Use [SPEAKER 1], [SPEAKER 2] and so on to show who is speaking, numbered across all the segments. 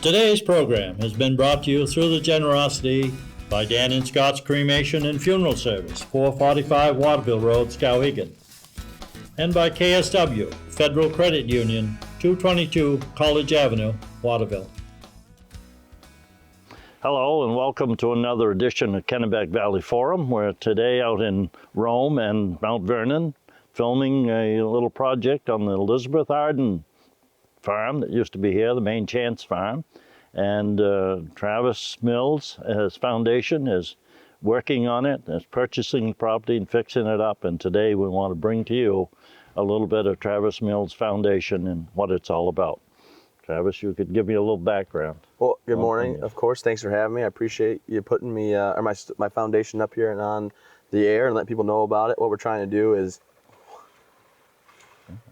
[SPEAKER 1] Today's program has been brought to you through the generosity by Dan and Scott's Cremation and Funeral Service, 445 Waterville Road, Skowhegan, and by KSW, Federal Credit Union, 222 College Avenue, Waterville. Hello and welcome to another edition of Kennebec Valley Forum. We're today out in Rome and Mount Vernon filming a little project on the Elizabeth Arden farm that used to be here, the Maine Chance farm. And Travis Mills, his foundation, is working on it, is purchasing the property and fixing it up. And today we want to bring to you a little bit of Travis Mills Foundation and what it's all about. Travis, you could give me a little background.
[SPEAKER 2] Well, good morning. Of course, thanks for having me. I appreciate you putting me or my foundation up here and on the air and let people know about it. What we're trying to do is.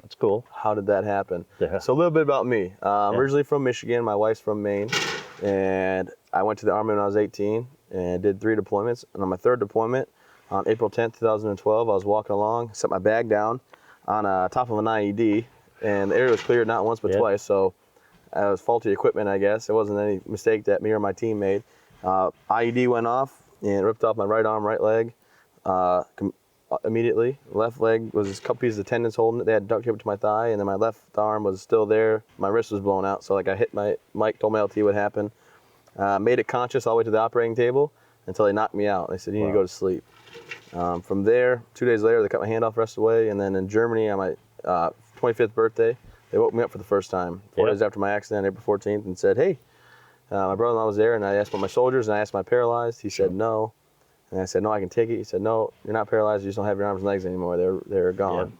[SPEAKER 1] That's cool.
[SPEAKER 2] How did that happen?
[SPEAKER 1] Yeah.
[SPEAKER 2] So a little bit about me. I'm originally from Michigan. My wife's from Maine, and I went to the Army when I was 18 and did 3 deployments. And on my 3rd deployment, on April 10th, 2012, I was walking along, set my bag down on top of an IED, and the area was cleared not once but twice. So it was faulty equipment, I guess. It wasn't any mistake that me or my team made. IED went off and ripped off my right arm, right leg. Immediately. Left leg was a couple pieces of tendons holding it. They had duct tape to my thigh, and then my left arm was still there. My wrist was blown out, so like I hit Mike told my LT what happened. Made it conscious all the way to the operating table until they knocked me out. They said, you need to go to sleep. From there, 2 days later, they cut my hand off, rest away, and then in Germany on my 25th birthday, they woke me up for the first time, 4 days after my accident, April 14th, and said, hey, my brother-in-law was there, and I asked about my shoulders, and I asked, am I paralyzed? He said, no. And I said, no, I can take it. He said, no, you're not paralyzed. You just don't have your arms and legs anymore. They're gone.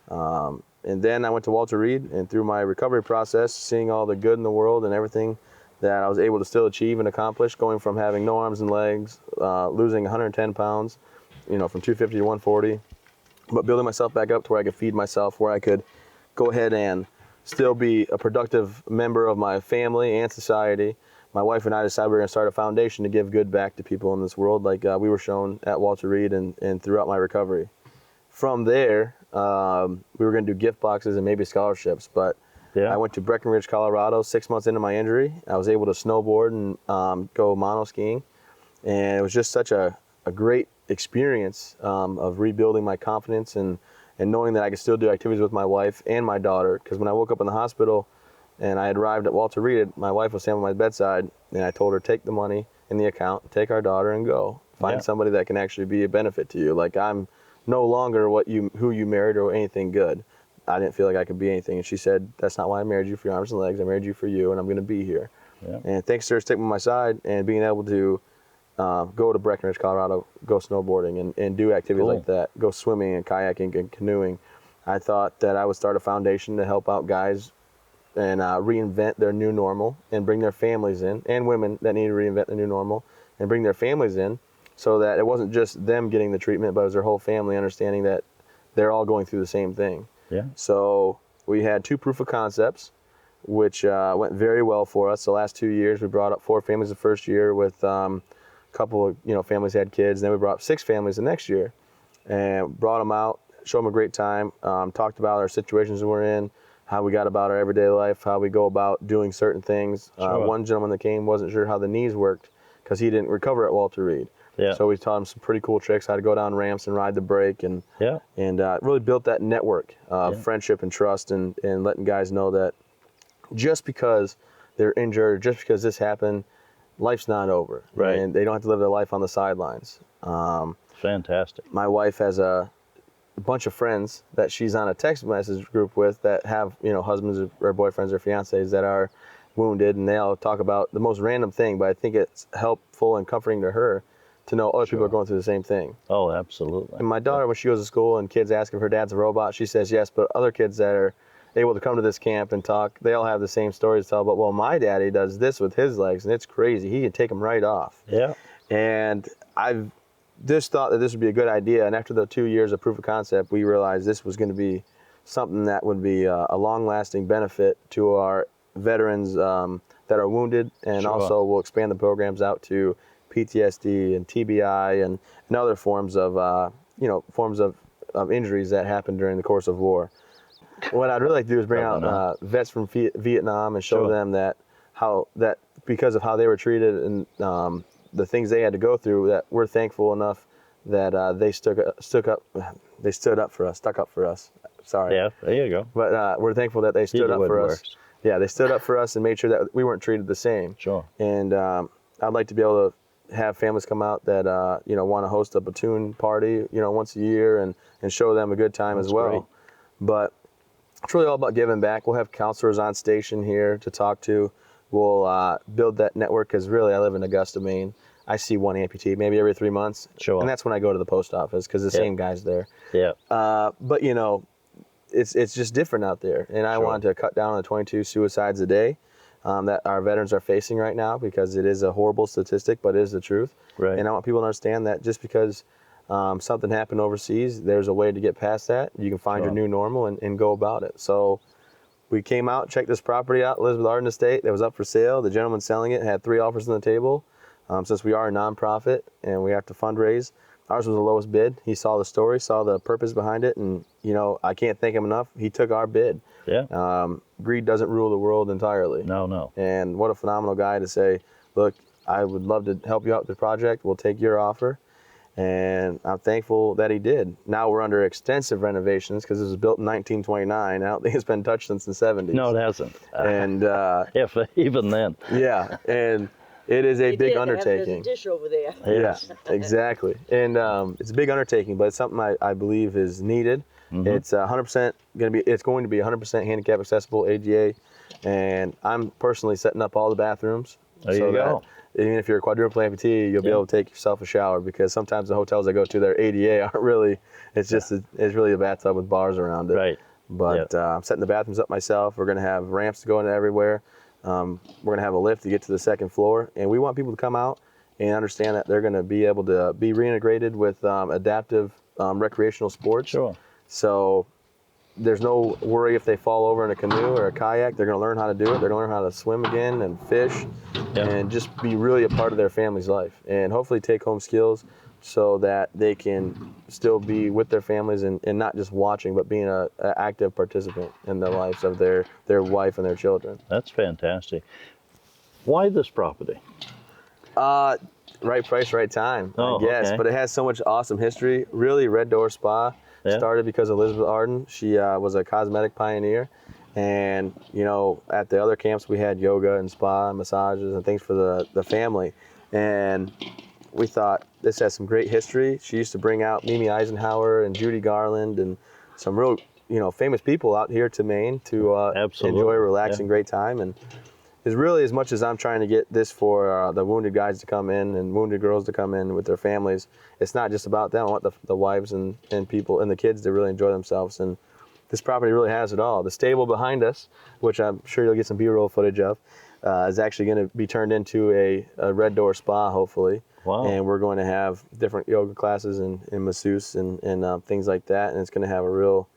[SPEAKER 2] And then I went to Walter Reed, and through my recovery process, seeing all the good in the world and everything that I was able to still achieve and accomplish, going from having no arms and legs, losing 110 pounds, from 250 to 140, but building myself back up to where I could feed myself, where I could go ahead and still be a productive member of my family and society. My wife and I decided we were going to start a foundation to give good back to people in this world, like we were shown at Walter Reed and throughout my recovery. From there, we were going to do gift boxes and maybe scholarships, but I went to Breckenridge, Colorado 6 months into my injury. I was able to snowboard and go mono skiing, and it was just such a great experience of rebuilding my confidence and knowing that I could still do activities with my wife and my daughter, because when I woke up in the hospital, and I had arrived at Walter Reed, my wife was standing by my bedside, and I told her, take the money in the account, take our daughter, and go. Find somebody that can actually be a benefit to you. Like, I'm no longer who you married or anything good. I didn't feel like I could be anything. And she said, that's not why I married you, for your arms and legs. I married you for you, and I'm going to be here. Yeah. And thanks to her sticking by my side and being able to go to Breckenridge, Colorado, go snowboarding and do activities like that, go swimming and kayaking and canoeing, I thought that I would start a foundation to help out guys and reinvent their new normal and bring their families in, and women that need to reinvent their new normal and bring their families in, so that it wasn't just them getting the treatment, but it was their whole family understanding that they're all going through the same thing. Yeah. So we had 2 proof of concepts, which went very well for us. The last 2 years, we brought up 4 families the first year with a couple of families had kids, and then we brought up 6 families the next year and brought them out, showed them a great time, talked about our situations we're in, how we got about our everyday life, how we go about doing certain things. One gentleman that came wasn't sure how the knees worked because he didn't recover at Walter Reed. Yeah. So we taught him some pretty cool tricks, how to go down ramps and ride the brake, and really built that network of friendship and trust, and letting guys know that just because they're injured, just because this happened, life's not over. Right. And they don't have to live their life on the sidelines.
[SPEAKER 1] Fantastic.
[SPEAKER 2] My wife has a bunch of friends that she's on a text message group with that have husbands or boyfriends or fiancés that are wounded, and they all talk about the most random thing, but I think it's helpful and comforting to her to know other people are going through the same thing.
[SPEAKER 1] Oh, absolutely.
[SPEAKER 2] And my daughter, when she goes to school and kids ask if her dad's a robot, she says yes, but other kids that are able to come to this camp and talk, they all have the same stories to tell about, well, my daddy does this with his legs and it's crazy, he can take them right off. Yeah. And I've just thought that this would be a good idea, and after the 2 years of proof of concept, we realized this was going to be something that would be a long-lasting benefit to our veterans that are wounded, and also we'll expand the programs out to PTSD and TBI and other forms of injuries that happen during the course of war. What I'd really like to do is bring out vets from Vietnam and show them that how that because of how they were treated and the things they had to go through, that we're thankful enough that they stuck up for us. Sorry.
[SPEAKER 1] Yeah, there you go.
[SPEAKER 2] But we're thankful that they stood
[SPEAKER 1] Either
[SPEAKER 2] up
[SPEAKER 1] way
[SPEAKER 2] for us.
[SPEAKER 1] works.
[SPEAKER 2] Yeah, they stood up for us and made sure that we weren't treated the same.
[SPEAKER 1] Sure.
[SPEAKER 2] And I'd like to be able to have families come out that want to host a platoon party, once a year and show them a good time as well.
[SPEAKER 1] great.
[SPEAKER 2] But it's really all about giving back. We'll have counselors on station here to talk to. We'll build that network because really I live in Augusta, Maine. I see one amputee maybe every 3 months.
[SPEAKER 1] Sure.
[SPEAKER 2] And that's when I go to the post office because the same guy's there.
[SPEAKER 1] Yeah.
[SPEAKER 2] But it's just different out there. And I wanted to cut down on the 22 suicides a day that our veterans are facing right now, because it is a horrible statistic, but it is the truth.
[SPEAKER 1] Right.
[SPEAKER 2] And I want people to understand that just because something happened overseas, there's a way to get past that. You can find your new normal and go about it. So we came out, checked this property out, Elizabeth Arden Estate, that was up for sale. The gentleman selling it had 3 offers on the table. Since we are a nonprofit and we have to fundraise, ours was the lowest bid. He saw the story, saw the purpose behind it, and I can't thank him enough. He took our bid.
[SPEAKER 1] Yeah.
[SPEAKER 2] Greed doesn't rule the world entirely.
[SPEAKER 1] No.
[SPEAKER 2] And what a phenomenal guy to say, look, I would love to help you out with the project. We'll take your offer. And I'm thankful that he did. Now we're under extensive renovations because this was built in 1929. I don't think it's been touched since the 70s.
[SPEAKER 1] No, it hasn't.
[SPEAKER 2] And
[SPEAKER 1] If even then.
[SPEAKER 2] yeah, and it is a big undertaking.
[SPEAKER 3] There's a dish over there.
[SPEAKER 1] Yes.
[SPEAKER 2] Yeah, exactly. And it's a big undertaking, but it's something I believe is needed.
[SPEAKER 1] Mm-hmm.
[SPEAKER 2] It's 100% going to be 100% handicap accessible ADA, and I'm personally setting up all the bathrooms.
[SPEAKER 1] There you go.
[SPEAKER 2] That even if you're a quadruple amputee, you'll be able to take yourself a shower, because sometimes the hotels I go to, their ADA aren't really. It's just it's really a bathtub with bars around it.
[SPEAKER 1] Right.
[SPEAKER 2] But I'm setting the bathrooms up myself. We're going to have ramps to go into everywhere. We're going to have a lift to get to the second floor, and we want people to come out and understand that they're going to be able to be reintegrated with adaptive recreational sports.
[SPEAKER 1] Sure.
[SPEAKER 2] So there's no worry if they fall over in a canoe or a kayak. They're going to learn how to do it. They're going to learn how to swim again and fish and just be really a part of their family's life, and hopefully take home skills so that they can still be with their families and not just watching, but being an active participant in the lives of their wife and their children.
[SPEAKER 1] That's fantastic. Why this property?
[SPEAKER 2] Right price, right time, I guess.
[SPEAKER 1] Okay.
[SPEAKER 2] But it has so much awesome history. Really, Red Door Spa started because of Elizabeth Arden. She was a cosmetic pioneer. And, at the other camps, we had yoga and spa and massages and things for the family. And we thought this has some great history. She used to bring out Mimi Eisenhower and Judy Garland and some real, famous people out here to Maine to enjoy a relaxing, great time. And is really, as much as I'm trying to get this for the wounded guys to come in and wounded girls to come in with their families, it's not just about them. I want the wives and people and the kids to really enjoy themselves. And this property really has it all. The stable behind us, which I'm sure you'll get some B-roll footage of, is actually going to be turned into a Red Door Spa, hopefully.
[SPEAKER 1] Wow.
[SPEAKER 2] And we're going to have different yoga classes and masseuse and things like that, and it's going to have a real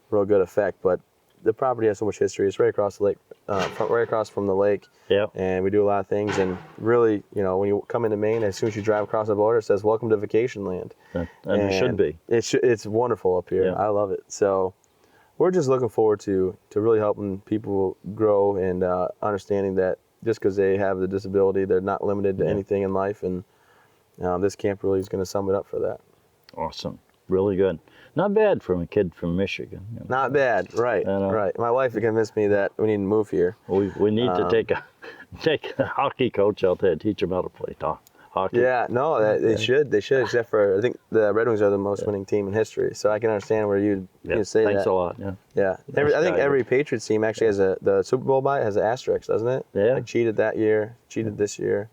[SPEAKER 2] good effect. But the property has so much history. It's right across the lake, right across from the lake.
[SPEAKER 1] Yeah.
[SPEAKER 2] And we do a lot of things. And really, when you come into Maine, as soon as you drive across the border, it says "Welcome to Vacation Land."
[SPEAKER 1] And it should be.
[SPEAKER 2] It's wonderful up here.
[SPEAKER 1] Yeah.
[SPEAKER 2] I love it. So we're just looking forward to really helping people grow and understanding that just because they have the disability, they're not limited to anything in life. And this camp really is going to sum it up for that.
[SPEAKER 1] Awesome. Really good. Not bad from a kid from Michigan.
[SPEAKER 2] Not bad, right? Right. My wife convinced me that we need to move here.
[SPEAKER 1] We need to take a hockey coach out there and teach them how to play hockey.
[SPEAKER 2] Yeah, no, they should, except for I think the Red Wings are the most winning team in history. So I can understand where you say
[SPEAKER 1] Thanks
[SPEAKER 2] that.
[SPEAKER 1] a lot. Yeah.
[SPEAKER 2] Yeah, I think every Patriots team actually has the Super Bowl bye has an asterisk, doesn't it?
[SPEAKER 1] Yeah.
[SPEAKER 2] Like cheated that year, cheated this year.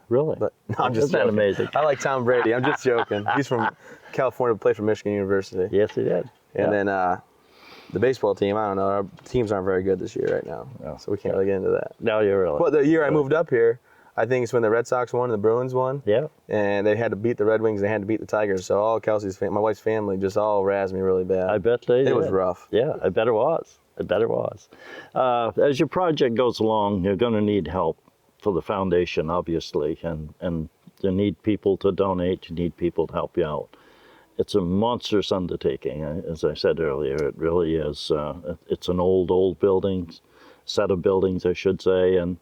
[SPEAKER 1] Really?
[SPEAKER 2] But no, I'm just
[SPEAKER 1] Isn't that
[SPEAKER 2] joking.
[SPEAKER 1] amazing?
[SPEAKER 2] I like Tom Brady. I'm just joking. He's from California, played for Michigan University.
[SPEAKER 1] Yes, he did.
[SPEAKER 2] And then the baseball team, I don't know. Our teams aren't very good this year right now, so we can't really get into that.
[SPEAKER 1] No, you're really.
[SPEAKER 2] But the year I moved up here, I think it's when the Red Sox won and the Bruins won.
[SPEAKER 1] Yeah.
[SPEAKER 2] And they had to beat the Red Wings. They had to beat the Tigers. So all Kelsey's my wife's family just all razzed me really bad.
[SPEAKER 1] I bet they did.
[SPEAKER 2] It was rough.
[SPEAKER 1] Yeah, I bet it was. As your project goes along, you're going to need help for the foundation, obviously, and you need people to donate. You need people to help you out. It's a monstrous undertaking, as I said earlier. It really is. It's an old building, set of buildings, I should say, and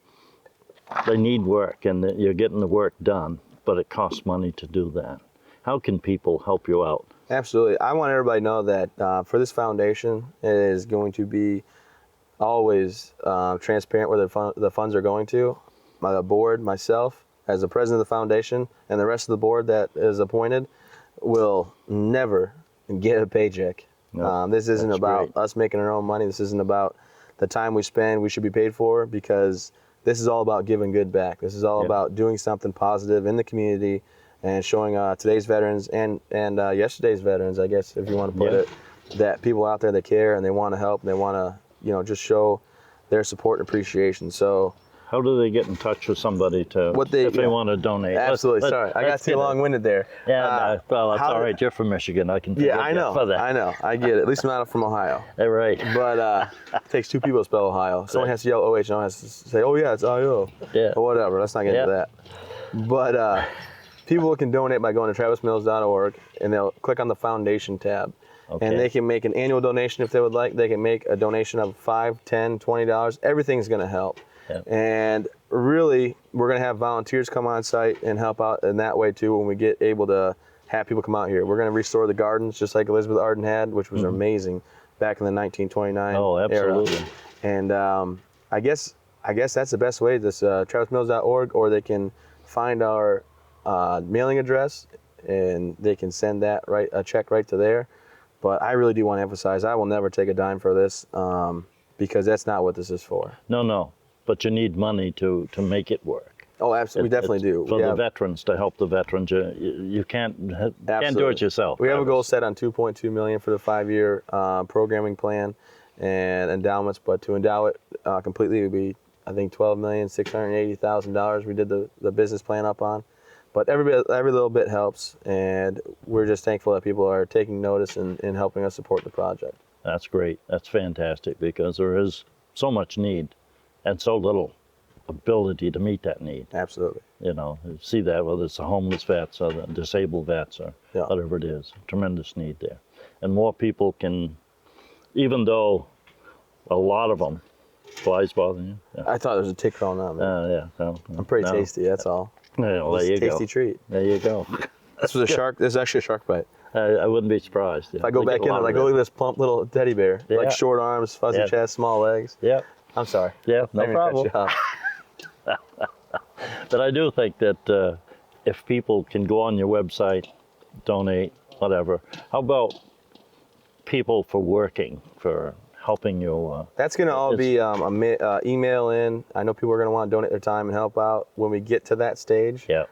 [SPEAKER 1] they need work and that you're getting the work done, but it costs money to do that. How can people help you out?
[SPEAKER 2] Absolutely. I want everybody to know that for this foundation, it is going to be always transparent where the funds are going to. My board, myself, as the president of the foundation, and the rest of the board that is appointed will never get a paycheck.
[SPEAKER 1] No,
[SPEAKER 2] This isn't
[SPEAKER 1] that's
[SPEAKER 2] about
[SPEAKER 1] great.
[SPEAKER 2] us making our own money. This isn't about the time we spend. We should be paid for, because this is all about giving good back. This is all
[SPEAKER 1] Yeah.
[SPEAKER 2] about doing something positive in the community and showing today's veterans and yesterday's veterans, I guess, if you want to put
[SPEAKER 1] Yeah.
[SPEAKER 2] it, that people out there that care and they want to help and they want to, just show their support and appreciation. So
[SPEAKER 1] How do they get in touch with somebody if they want to donate?
[SPEAKER 2] absolutely. Sorry, I got too long-winded there.
[SPEAKER 1] Yeah, well, that's
[SPEAKER 2] how-
[SPEAKER 1] all right. You're from Michigan. I can forgive
[SPEAKER 2] Yeah, I
[SPEAKER 1] you
[SPEAKER 2] know.
[SPEAKER 1] for that.
[SPEAKER 2] I know. I get it. At least I'm not from Ohio.
[SPEAKER 1] All right.
[SPEAKER 2] But it takes two people to spell Ohio. Someone
[SPEAKER 1] Right.
[SPEAKER 2] has to yell OH, and someone has to say, oh, yeah, it's IO.
[SPEAKER 1] Yeah.
[SPEAKER 2] Or whatever. Let's not get into
[SPEAKER 1] Yeah.
[SPEAKER 2] that. But people can donate by going to travismills.org, and they'll click on the foundation tab.
[SPEAKER 1] Okay.
[SPEAKER 2] And they can make an annual donation if they would like. They can make a donation of $5, $10, $20. Everything's going to help.
[SPEAKER 1] Yeah.
[SPEAKER 2] And really, we're going to have volunteers come on site and help out in that way too when we get able to have people come out here. We're going to restore the gardens just like Elizabeth Arden had, which was amazing back in the 1929
[SPEAKER 1] Oh, absolutely.
[SPEAKER 2] era. And I guess that's the best way, this travismills.org, or they can find our mailing address and they can send that a check right to there. But I really do want to emphasize, I will never take a dime for this because that's not what this is for.
[SPEAKER 1] No. But you need money to make it work.
[SPEAKER 2] Oh, absolutely. We definitely
[SPEAKER 1] It's
[SPEAKER 2] do.
[SPEAKER 1] For
[SPEAKER 2] We
[SPEAKER 1] the
[SPEAKER 2] have-
[SPEAKER 1] veterans, to help the veterans, you can't do
[SPEAKER 2] Absolutely.
[SPEAKER 1] it yourself.
[SPEAKER 2] We have a goal
[SPEAKER 1] Travis.
[SPEAKER 2] set on $2.2 million for the 5-year programming plan and endowments, but to endow it completely would be, I think, $12,680,000. We did the business plan up on, but every little bit helps, and we're just thankful that people are taking notice and helping us support the project.
[SPEAKER 1] That's great. That's fantastic, because there is so much need and so little ability to meet that need.
[SPEAKER 2] Absolutely.
[SPEAKER 1] You see that whether it's the homeless vets or the disabled vets or
[SPEAKER 2] Yeah.
[SPEAKER 1] whatever it is, tremendous need there. And more people can, even though a lot of them, flies bother you? Yeah.
[SPEAKER 2] I thought there was a tick crawling on me.
[SPEAKER 1] Yeah. No,
[SPEAKER 2] I'm pretty
[SPEAKER 1] no.
[SPEAKER 2] tasty, that's all.
[SPEAKER 1] Yeah, well, there you
[SPEAKER 2] It's a tasty
[SPEAKER 1] go.
[SPEAKER 2] treat.
[SPEAKER 1] There you go.
[SPEAKER 2] This was a shark. This is actually a shark bite.
[SPEAKER 1] I wouldn't be surprised.
[SPEAKER 2] If I go back in, I'm like, oh, look at this plump little teddy bear.
[SPEAKER 1] Yeah.
[SPEAKER 2] Like short arms, fuzzy
[SPEAKER 1] Yeah.
[SPEAKER 2] chest, small legs.
[SPEAKER 1] Yeah,
[SPEAKER 2] I'm sorry.
[SPEAKER 1] yeah, no
[SPEAKER 2] I didn't cut
[SPEAKER 1] problem.
[SPEAKER 2] you off.
[SPEAKER 1] But I do think that if people can go on your website, donate, whatever. How about people for working, for helping you?
[SPEAKER 2] That's going to all be email in. I know people are going to want to donate their time and help out. When we get to that stage,
[SPEAKER 1] Yeah,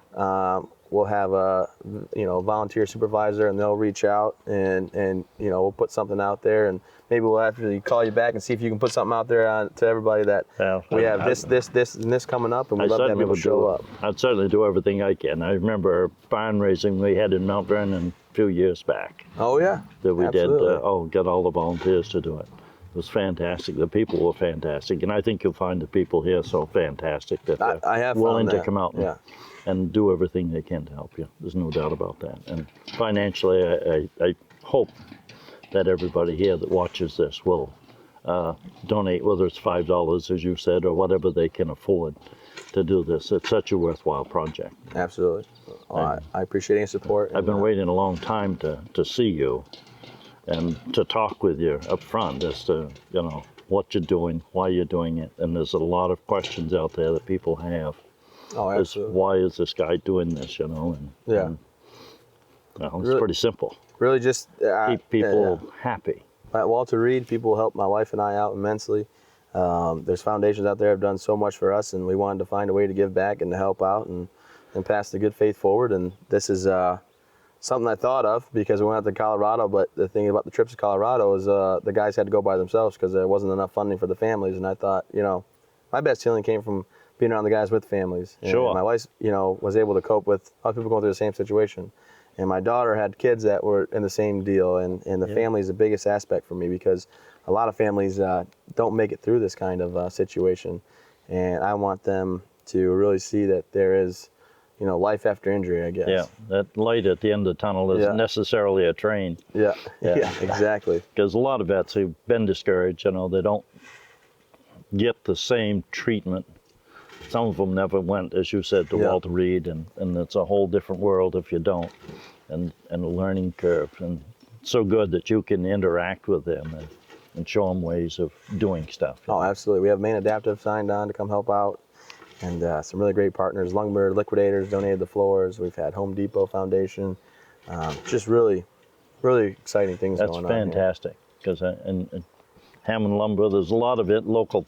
[SPEAKER 2] we'll have a volunteer supervisor, and they'll reach out and we'll put something out there, and maybe we'll actually call you back and see if you can put something out there to everybody that
[SPEAKER 1] Yeah.
[SPEAKER 2] we have this, and this coming up, and
[SPEAKER 1] I
[SPEAKER 2] we'd love to have
[SPEAKER 1] certainly
[SPEAKER 2] people
[SPEAKER 1] would
[SPEAKER 2] show up.
[SPEAKER 1] I'd certainly do everything I can. I remember fundraising we had in Mount Vernon a few years back
[SPEAKER 2] Oh yeah,
[SPEAKER 1] that we
[SPEAKER 2] absolutely.
[SPEAKER 1] did. Got all the volunteers to do it. It was fantastic. The people were fantastic, and I think you'll find the people here so fantastic that they're
[SPEAKER 2] I have
[SPEAKER 1] willing
[SPEAKER 2] found
[SPEAKER 1] to
[SPEAKER 2] that.
[SPEAKER 1] come out
[SPEAKER 2] Yeah.
[SPEAKER 1] and do everything they can to help you. There's no doubt about that. And financially, I hope that everybody here that watches this will donate, whether it's $5, as you said, or whatever they can afford to do this. It's such a worthwhile project.
[SPEAKER 2] Absolutely. Well, I appreciate any support.
[SPEAKER 1] I've been waiting a long time to see you and to talk with you up front as to, what you're doing, why you're doing it. And there's a lot of questions out there that people have.
[SPEAKER 2] Oh,
[SPEAKER 1] Is
[SPEAKER 2] absolutely.
[SPEAKER 1] why is this guy doing this, And,
[SPEAKER 2] Yeah.
[SPEAKER 1] and, it's
[SPEAKER 2] Really-
[SPEAKER 1] pretty simple.
[SPEAKER 2] Really just
[SPEAKER 1] Keep people happy.
[SPEAKER 2] At Walter Reed, people help my wife and I out immensely. There's foundations out there that have done so much for us, and we wanted to find a way to give back and to help out and pass the good faith forward. And this is something I thought of because we went out to Colorado, but the thing about the trips to Colorado is the guys had to go by themselves because there wasn't enough funding for the families. And I thought, my best healing came from being around the guys with families. And
[SPEAKER 1] Sure.
[SPEAKER 2] my wife, was able to cope with other people going through the same situation. And my daughter had kids that were in the same deal, and the family is the biggest aspect for me because a lot of families don't make it through this kind of situation. And I want them to really see that there is, life after injury, I guess.
[SPEAKER 1] Yeah, that light at the end of the tunnel isn't
[SPEAKER 2] Yeah.
[SPEAKER 1] necessarily a train.
[SPEAKER 2] Yeah,
[SPEAKER 1] Yeah.
[SPEAKER 2] yeah, exactly.
[SPEAKER 1] Because a lot of vets who've been discouraged, they don't get the same treatment some of them never went, as you said, to
[SPEAKER 2] Yeah.
[SPEAKER 1] Walter Reed, and it's a whole different world if you don't, and a learning curve. And so good that you can interact with them and show them ways of doing stuff.
[SPEAKER 2] Oh, absolutely. We have Maine Adaptive signed on to come help out, and some really great partners. Lungberg Liquidators donated the floors. We've had Home Depot Foundation. Just really, really exciting things
[SPEAKER 1] That's
[SPEAKER 2] going on here.
[SPEAKER 1] fantastic, because and Hammond Lumber, there's a lot of it, local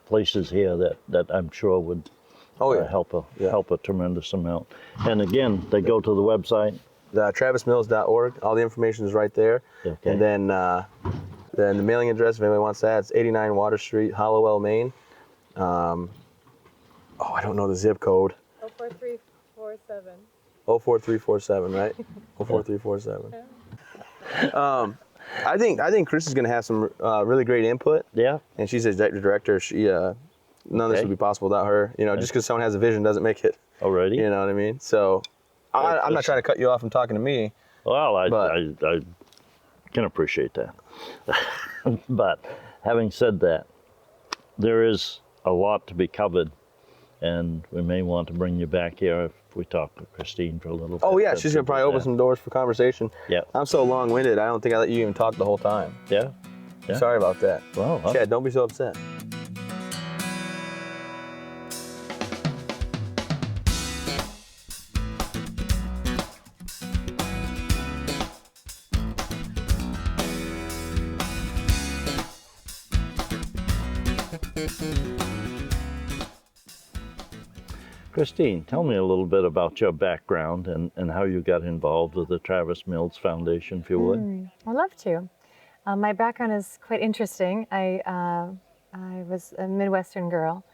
[SPEAKER 1] places here that I'm sure would help a tremendous amount. And again, they go to the website.
[SPEAKER 2] TravisMills.org. All the information is right there.
[SPEAKER 1] Okay.
[SPEAKER 2] And then the mailing address, if anybody wants that, it's 89 Water Street, Hollowell, Maine. I don't know the zip code.
[SPEAKER 3] 04347.
[SPEAKER 2] 04347, right? 04347. I think Chris is going to have some really great input.
[SPEAKER 1] Yeah.
[SPEAKER 2] And she's the executive director. She none of this would be possible without her. You know, just because someone has a vision doesn't make it.
[SPEAKER 1] Already.
[SPEAKER 2] You know what I mean? So I'm not trying to cut you off from talking to me.
[SPEAKER 1] Well, I can appreciate that. But having said that, there is a lot to be covered, and we may want to bring you back here if we talk to Christine for a little bit.
[SPEAKER 2] Oh yeah, she's gonna probably open some doors for conversation.
[SPEAKER 1] Yeah.
[SPEAKER 2] I'm so long-winded. I don't think I let you even talk the whole time.
[SPEAKER 1] Yeah. Yeah.
[SPEAKER 2] Sorry about that.
[SPEAKER 1] Well,
[SPEAKER 2] Chad, don't be so upset.
[SPEAKER 1] Christine, tell me a little bit about your background and how you got involved with the Travis Mills Foundation, if you would.
[SPEAKER 3] I'd love to. My background is quite interesting. I was a Midwestern girl,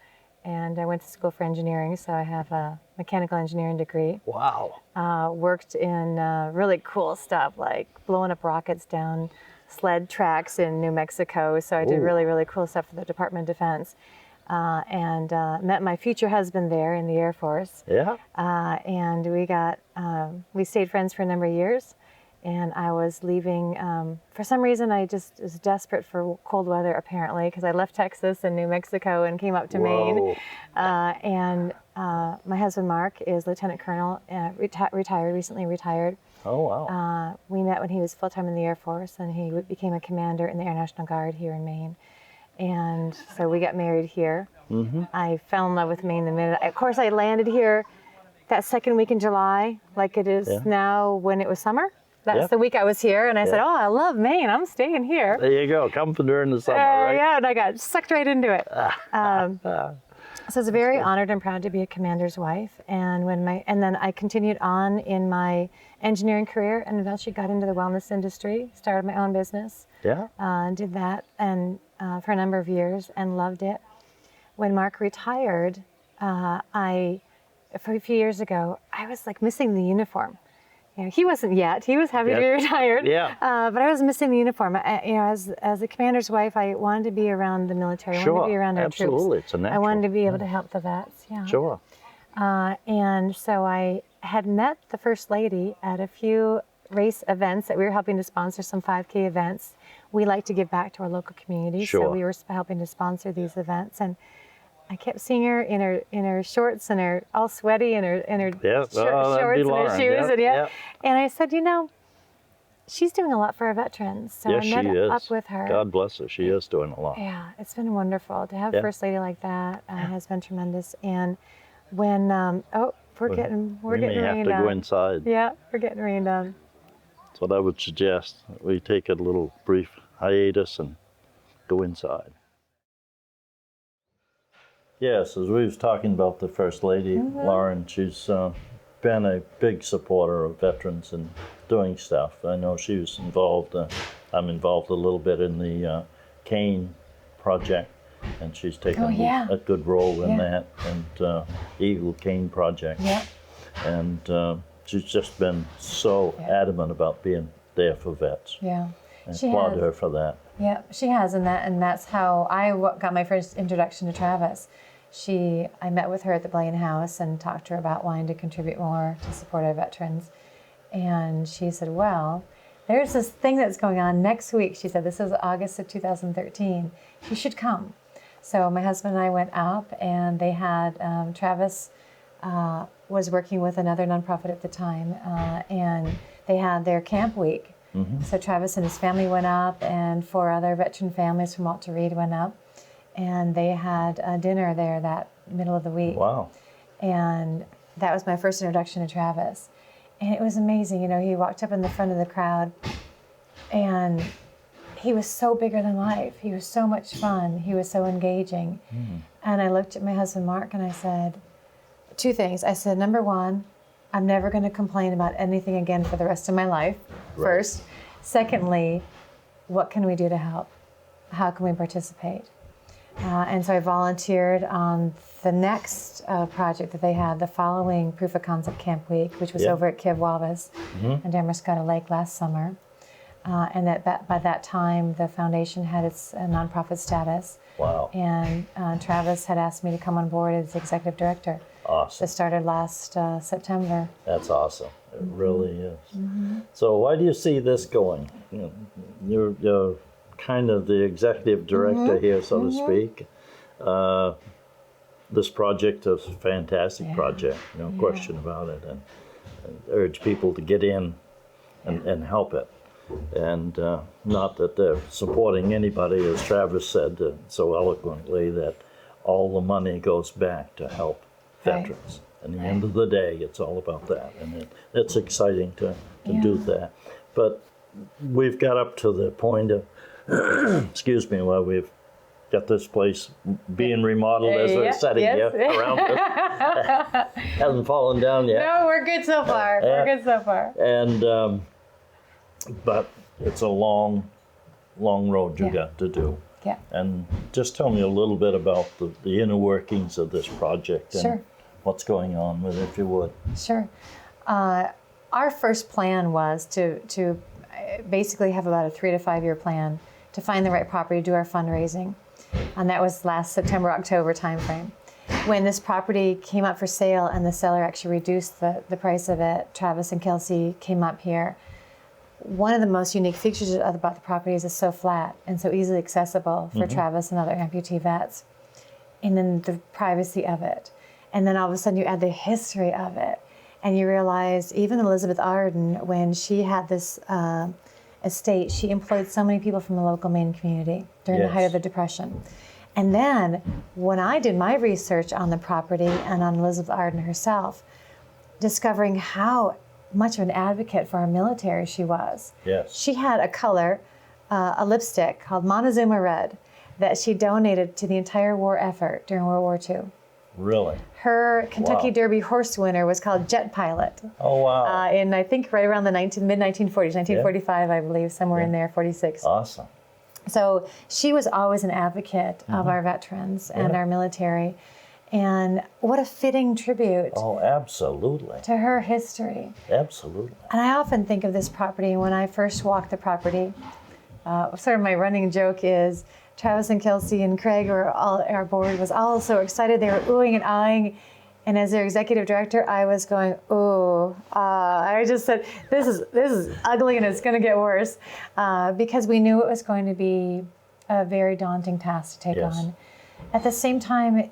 [SPEAKER 3] and I went to school for engineering, so I have a mechanical engineering degree.
[SPEAKER 2] Wow.
[SPEAKER 3] Worked in really cool stuff, like blowing up rockets down sled tracks in New Mexico, so I did really, really cool stuff for the Department of Defense. And met my future husband there in the Air Force.
[SPEAKER 1] Yeah.
[SPEAKER 3] And we stayed friends for a number of years. And I was leaving, for some reason I just was desperate for cold weather apparently, because I left Texas and New Mexico and came up to Maine. And my husband Mark is Lieutenant Colonel, recently retired.
[SPEAKER 1] Oh, wow.
[SPEAKER 3] We met when he was full-time in the Air Force, and he became a commander in the Air National Guard here in Maine. And so we got married here.
[SPEAKER 1] Mm-hmm.
[SPEAKER 3] I fell in love with Maine the minute. Of course, I landed here that second week in July, like it is now when it was summer. That's the week I was here, and I said, "Oh, I love Maine. I'm staying here."
[SPEAKER 1] There you go. Come for during the summer, right?
[SPEAKER 3] Yeah, and I got sucked right into it. So I was very honored and proud to be a commander's wife. And then I continued on in my engineering career, and eventually got into the wellness industry. Started my own business.
[SPEAKER 1] Yeah.
[SPEAKER 3] Did that and for a number of years and loved it. When Mark retired, for a few years ago, I was like missing the uniform. You know, he wasn't yet. He was happy to be retired.
[SPEAKER 1] Yeah.
[SPEAKER 3] But I was missing the uniform. As a commander's wife, I wanted to be around the military. I wanted to be around our troops.
[SPEAKER 1] Absolutely. It's a natural.
[SPEAKER 3] I wanted to be able to help the vets. Yeah.
[SPEAKER 1] Sure.
[SPEAKER 3] And so I had met the First Lady at a few race events that we were helping to sponsor, some 5K events. We like to give back to our local community, so we were helping to sponsor these events. And I kept seeing her in her shorts and her all sweaty and her shorts and her shoes and I said, you know, she's doing a lot for our veterans. So
[SPEAKER 1] yes,
[SPEAKER 3] I met up with her.
[SPEAKER 1] God bless her. She is doing a lot.
[SPEAKER 3] Yeah, it's been wonderful to have a First Lady like that. Has been tremendous. And when we're getting rained on.
[SPEAKER 1] We may have to go inside.
[SPEAKER 3] Yeah, we're getting rained on.
[SPEAKER 1] That's what I would suggest. We take a little brief hiatus and go inside. Yes, as we was talking about the First Lady, Lauren, she's been a big supporter of veterans and doing stuff. I know she was involved, I'm involved a little bit in the Cane project, and she's taken a good role in that, and Eagle Cane project.
[SPEAKER 3] Yeah.
[SPEAKER 1] And she's just been so adamant about being there for vets.
[SPEAKER 3] Yeah.
[SPEAKER 1] I applaud her for that.
[SPEAKER 3] Yeah, she has, and that's how I got my first introduction to Travis. I met with her at the Blaine House and talked to her about wanting to contribute more to support our veterans. And she said, well, there's this thing that's going on next week. She said, this is August of 2013. You should come. So my husband and I went up, and they had Travis was working with another nonprofit at the time, and they had their camp week. So Travis and his family went up, and 4 other veteran families from Walter Reed went up, and they had a dinner there that middle of the week.
[SPEAKER 1] Wow.
[SPEAKER 3] And that was my first introduction to Travis. And it was amazing. You know, he walked up in the front of the crowd, and he was so bigger than life. He was so much fun. He was so engaging. And I looked at my husband, Mark, and I said 2 things. I said, number one, I'm never going to complain about anything again for the rest of my life, first. Secondly, what can we do to help? How can we participate? And so I volunteered on the next project that they had, the following Proof of Concept Camp Week, which was over at Kibwawas and Damascotta Lake last summer. And that by that time, the foundation had its nonprofit status.
[SPEAKER 1] Wow.
[SPEAKER 3] And Travis had asked me to come on board as executive director.
[SPEAKER 1] Awesome.
[SPEAKER 3] That started last September.
[SPEAKER 1] That's awesome. It really is. So why do you see this going? You know, you're kind of the executive director here, so to speak. This project is a fantastic project, no question about it, and urge people to get in and help it. And not that they're supporting anybody, as Travis said so eloquently, that all the money goes back to help veterans. At the end of the day, it's all about that, and it's exciting to do that. But we've got up to the point of, excuse me, where we've got this place being remodeled as we're sitting here around us. Hasn't fallen down yet.
[SPEAKER 3] No, we're good so far. We're good so far.
[SPEAKER 1] And but it's a long road you got to do.
[SPEAKER 3] Yeah.
[SPEAKER 1] And just tell me a little bit about the inner workings of this project and what's going on with it, if you would.
[SPEAKER 3] Sure. Our first plan was to basically have about a 3 to 5 year plan to find the right property to do our fundraising. And that was last September, October timeframe. When this property came up for sale and the seller actually reduced the price of it, Travis and Kelsey came up here. One of the most unique features about the property is it's so flat and so easily accessible for Travis and other amputee vets. And then the privacy of it. And then all of a sudden you add the history of it. And you realize even Elizabeth Arden, when she had this estate, she employed so many people from the local Maine community during the height of the Depression. And then when I did my research on the property and on Elizabeth Arden herself, discovering how much of an advocate for our military she was.
[SPEAKER 1] Yes.
[SPEAKER 3] She had a color, a lipstick called Montezuma Red that she donated to the entire war effort during World War II.
[SPEAKER 1] Really?
[SPEAKER 3] Her Kentucky Derby horse winner was called Jet Pilot.
[SPEAKER 1] Oh, wow.
[SPEAKER 3] In I think right around the mid-1940s, 1945 I believe, somewhere in there, 46.
[SPEAKER 1] Awesome.
[SPEAKER 3] So she was always an advocate of our veterans and our military. And what a fitting tribute to her history.
[SPEAKER 1] Absolutely.
[SPEAKER 3] And I often think of this property when I first walked the property. Sort of my running joke is Travis and Kelsey and Craig, our board, was all so excited. They were oohing and eyeing. And as their executive director, I was going, ooh. I just said, this is ugly and it's going to get worse. Because we knew it was going to be a very daunting task to take on. At the same time,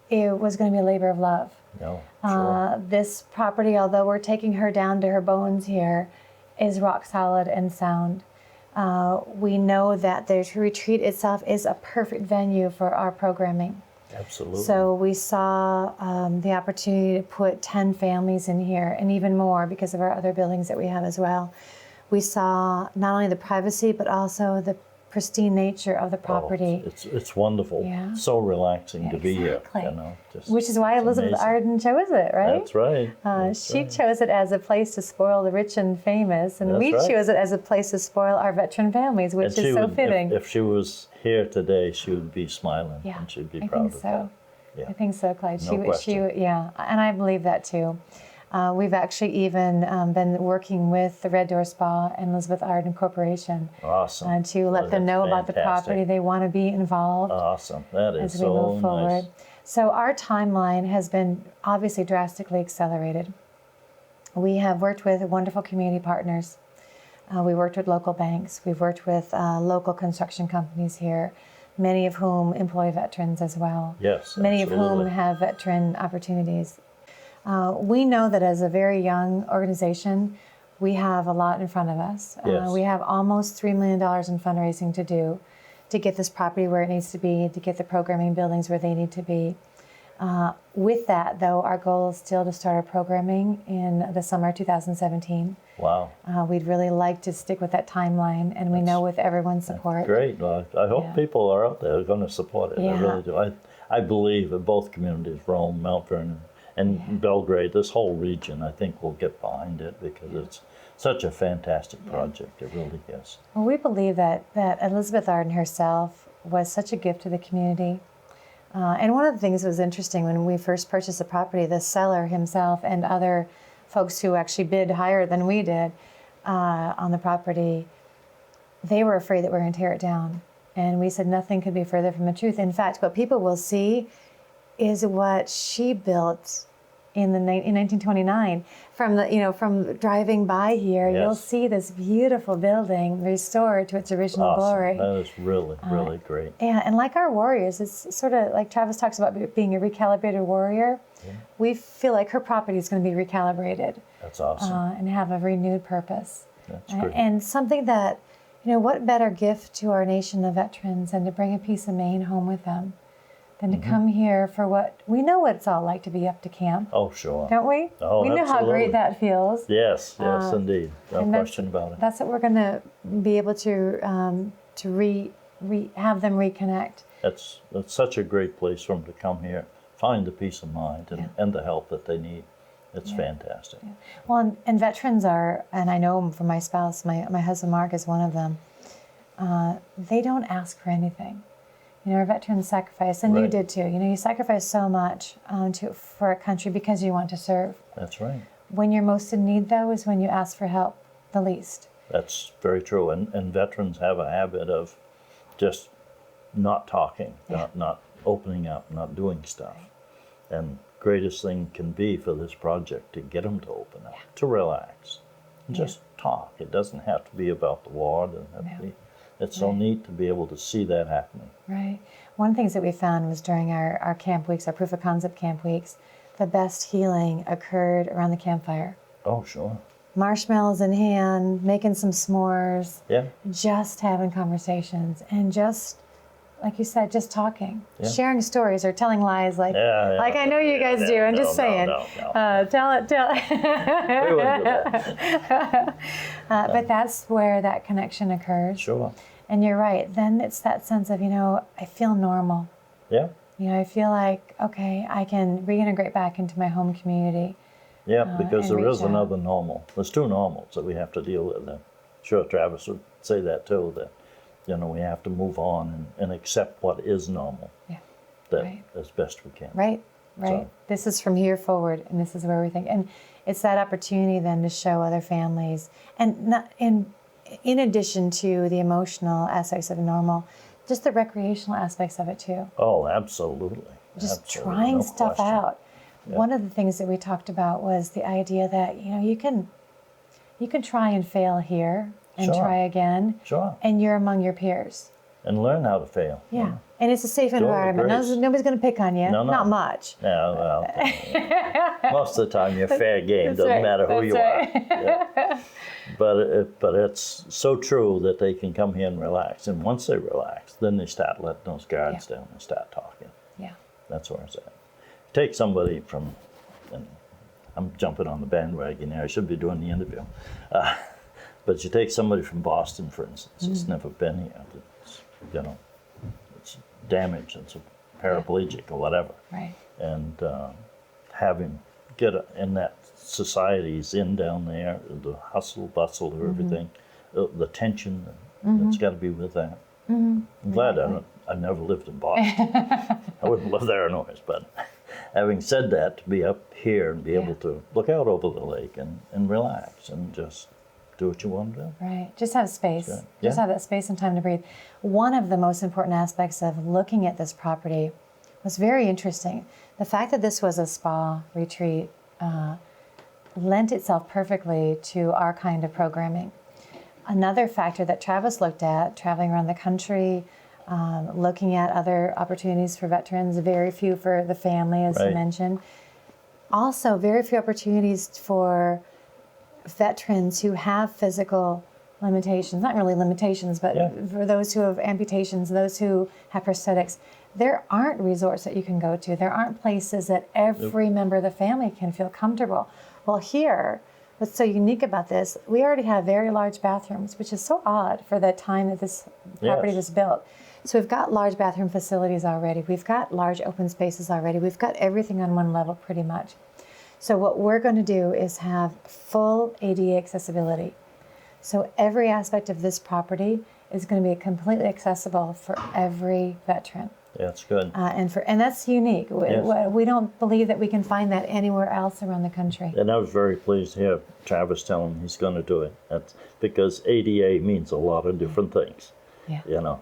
[SPEAKER 3] it was going to be a labor of love.
[SPEAKER 1] No, sure.
[SPEAKER 3] This property, although we're taking her down to her bones here, is rock solid and sound. We know that the retreat itself is a perfect venue for our programming.
[SPEAKER 1] Absolutely.
[SPEAKER 3] So we saw the opportunity to put 10 families in here, and even more because of our other buildings that we have as well. We saw not only the privacy, but also the pristine nature of the property.
[SPEAKER 1] It's wonderful. So relaxing to be here. You know,
[SPEAKER 3] which is why Elizabeth Arden chose it, right?
[SPEAKER 1] That's right.
[SPEAKER 3] She chose it as a place to spoil the rich and famous, and we chose it as a place to spoil our veteran families, which is so fitting.
[SPEAKER 1] If she was here today, she would be smiling and she'd be proud of that.
[SPEAKER 3] I think so, Clyde.
[SPEAKER 1] No question.
[SPEAKER 3] And I believe that too. We've actually even been working with the Red Door Spa and Elizabeth Arden Corporation to let them know about the property. They want to be involved.
[SPEAKER 1] Awesome. That is
[SPEAKER 3] as we move forward.
[SPEAKER 1] Nice.
[SPEAKER 3] So our timeline has been obviously drastically accelerated. We have worked with wonderful community partners. We worked with local banks. We've worked with local construction companies here many of whom employ veterans as well.
[SPEAKER 1] Yes,
[SPEAKER 3] many
[SPEAKER 1] absolutely.
[SPEAKER 3] of whom have veteran opportunities. We know that as a very young organization, we have a lot in front of us.
[SPEAKER 1] Yes.
[SPEAKER 3] We have almost $3 million in fundraising to do to get this property where it needs to be, to get the programming buildings where they need to be. With that, though, our goal is still to start our programming in the summer 2017.
[SPEAKER 1] Wow.
[SPEAKER 3] We'd really like to stick with that timeline, and we know with everyone's support.
[SPEAKER 1] Great. Well, I hope people are out there going to support it. I
[SPEAKER 3] Yeah.
[SPEAKER 1] really do. I believe in both communities, Rome, Mount Vernon, and Belgrade, this whole region, I think will get behind it because it's such a fantastic project. It really is.
[SPEAKER 3] Well, we believe that Elizabeth Arden herself was such a gift to the community. And one of the things that was interesting when we first purchased the property, the seller himself and other folks who actually bid higher than we did on the property, they were afraid that we were going to tear it down. And we said nothing could be further from the truth. In fact, what people will see is what she built in 1929. From driving by here,
[SPEAKER 1] Yes.
[SPEAKER 3] you'll see this beautiful building restored to its original
[SPEAKER 1] Awesome.
[SPEAKER 3] glory.
[SPEAKER 1] That is really, really great.
[SPEAKER 3] Yeah, and like our warriors, it's sort of like Travis talks about being a recalibrated warrior.
[SPEAKER 1] Yeah.
[SPEAKER 3] We feel like her property is going to be recalibrated
[SPEAKER 1] That's awesome.
[SPEAKER 3] and have a renewed purpose.
[SPEAKER 1] That's great.
[SPEAKER 3] And something that, what better gift to our nation of veterans than to bring a piece of Maine home with them, than to come here for what we know what it's all like to be up to camp,
[SPEAKER 1] Oh, sure.
[SPEAKER 3] don't we?
[SPEAKER 1] Oh,
[SPEAKER 3] we know how
[SPEAKER 1] absolutely.
[SPEAKER 3] great that feels.
[SPEAKER 1] Yes, yes, indeed. No
[SPEAKER 3] and that's-
[SPEAKER 1] question about it.
[SPEAKER 3] That's what we're going to be able to have them reconnect.
[SPEAKER 1] That's such a great place for them to come here, find the peace of mind and the help that they need. It's fantastic.
[SPEAKER 3] Well, and veterans are, and I know from my spouse, my husband Mark is one of them, they don't ask for anything. Our veterans sacrifice, and you
[SPEAKER 1] Right.
[SPEAKER 3] did too. You sacrifice so much for a country because you want to serve.
[SPEAKER 1] That's right.
[SPEAKER 3] When you're most in need, though, is when you ask for help the least.
[SPEAKER 1] That's very true. And veterans have a habit of just not talking, not opening up, not doing stuff. And greatest thing can be for this project to get them to open up, to relax, and just talk. It doesn't have to be about the war. It doesn't have to be. It's so neat to be able to see that happening.
[SPEAKER 3] Right. One of the things that we found was during our camp weeks, our proof of concept camp weeks, the best healing occurred around the campfire.
[SPEAKER 1] Oh, sure.
[SPEAKER 3] Marshmallows in hand, making some s'mores,
[SPEAKER 1] Yeah.
[SPEAKER 3] just having conversations, and just, like you said, just talking,
[SPEAKER 1] Yeah.
[SPEAKER 3] sharing stories or telling lies, like I know you guys do. I'm just saying.
[SPEAKER 1] No.
[SPEAKER 3] Tell it.
[SPEAKER 1] We wouldn't do that.
[SPEAKER 3] But that's where that connection occurs.
[SPEAKER 1] Sure.
[SPEAKER 3] And you're right. Then it's that sense of, I feel normal.
[SPEAKER 1] Yeah.
[SPEAKER 3] I feel like, okay, I can reintegrate back into my home community.
[SPEAKER 1] Yeah, because
[SPEAKER 3] and
[SPEAKER 1] there is
[SPEAKER 3] reach out.
[SPEAKER 1] another normal. There's two normals that we have to deal with. And sure, Travis would say that too, that, we have to move on and accept what is normal.
[SPEAKER 3] Yeah.
[SPEAKER 1] That
[SPEAKER 3] Right.
[SPEAKER 1] as best we can.
[SPEAKER 3] Right.
[SPEAKER 1] So-
[SPEAKER 3] This is from here forward, and this is where we think. And it's that opportunity then to show other families, and not in addition to the emotional aspects of normal, just the recreational aspects of it too.
[SPEAKER 1] Oh, absolutely.
[SPEAKER 3] Just
[SPEAKER 1] Absolutely,
[SPEAKER 3] trying
[SPEAKER 1] no
[SPEAKER 3] stuff
[SPEAKER 1] question.
[SPEAKER 3] out.
[SPEAKER 1] Yeah.
[SPEAKER 3] One of the things that we talked about was the idea that you can try and fail here and
[SPEAKER 1] Sure.
[SPEAKER 3] try again,
[SPEAKER 1] Sure.
[SPEAKER 3] and you're among your peers.
[SPEAKER 1] And learn how to fail.
[SPEAKER 3] Yeah. And it's a safe
[SPEAKER 1] it with
[SPEAKER 3] environment.
[SPEAKER 1] grace.
[SPEAKER 3] Nobody's going to pick on you.
[SPEAKER 1] No.
[SPEAKER 3] Not much.
[SPEAKER 1] Yeah, well, most of the time you're fair game.
[SPEAKER 3] That's
[SPEAKER 1] Doesn't
[SPEAKER 3] right,
[SPEAKER 1] matter who
[SPEAKER 3] that's
[SPEAKER 1] you
[SPEAKER 3] right.
[SPEAKER 1] are. Yeah. But it's so true that they can come here and relax. And once they relax, then they start letting those guards down and start talking.
[SPEAKER 3] Yeah.
[SPEAKER 1] That's where it's at. Take somebody from, and I'm jumping on the bandwagon here. I should be doing the interview. But you take somebody from Boston, for instance, that's never been here. It's, it's damaged, it's a paraplegic or whatever.
[SPEAKER 3] Right.
[SPEAKER 1] And have him in that society he's in down there, the hustle, bustle of everything, the tension that's got to be with that. I'm glad I've never lived in Boston. I wouldn't live there anyways, but having said that, to be up here and be able to look out over the lake and relax and just do what you want to do.
[SPEAKER 3] Right. Just have space.
[SPEAKER 1] Good.
[SPEAKER 3] Just
[SPEAKER 1] Yeah.
[SPEAKER 3] have that space and time to breathe. One of the most important aspects of looking at this property was very interesting. The fact that this was a spa retreat lent itself perfectly to our kind of programming. Another factor that Travis looked at, traveling around the country, looking at other opportunities for veterans, very few for the family, as you
[SPEAKER 1] Right.
[SPEAKER 3] mentioned. Also, very few opportunities for veterans who have physical limitations, not really limitations, but
[SPEAKER 1] Yeah.
[SPEAKER 3] for those who have amputations, those who have prosthetics, there aren't resorts that you can go to. There aren't places that every member of the family can feel comfortable. Well, here, what's so unique about this, we already have very large bathrooms, which is so odd for the time that this property
[SPEAKER 1] Yes.
[SPEAKER 3] was built. So we've got large bathroom facilities already. We've got large open spaces already. We've got everything on one level pretty much. So what we're going to do is have full ADA accessibility. So every aspect of this property is going to be completely accessible for every veteran.
[SPEAKER 1] That's good.
[SPEAKER 3] And that's unique.
[SPEAKER 1] Yes.
[SPEAKER 3] We don't believe that we can find that anywhere else around the country.
[SPEAKER 1] And I was very pleased to hear Travis tell him he's going to do it. That's because ADA means a lot of different things.
[SPEAKER 3] Yeah.
[SPEAKER 1] You know,